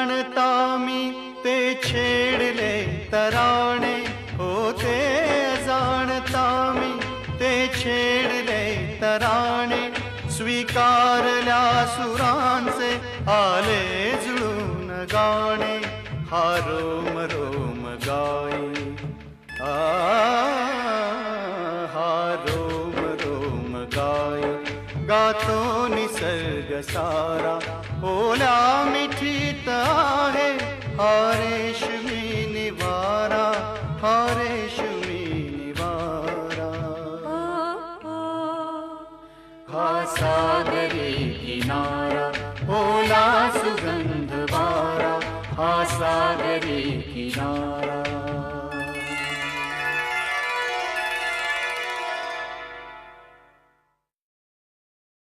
जाणता मी ते छेडले तराणे, हो ते जाणता मी ते छेडले तराणे, स्वीकारल्या सुरांचे आले जुळून गाणे, हा रोम रोम गाई हा रोम रोम गाई, गातो निसर्ग सारा ओल्या मिठीत आहे, हा रेशमी निवारा, हा रेशमी निवारा, हा सागरी किनारा ओला सुगंध वारा, हा सागरी किनारा.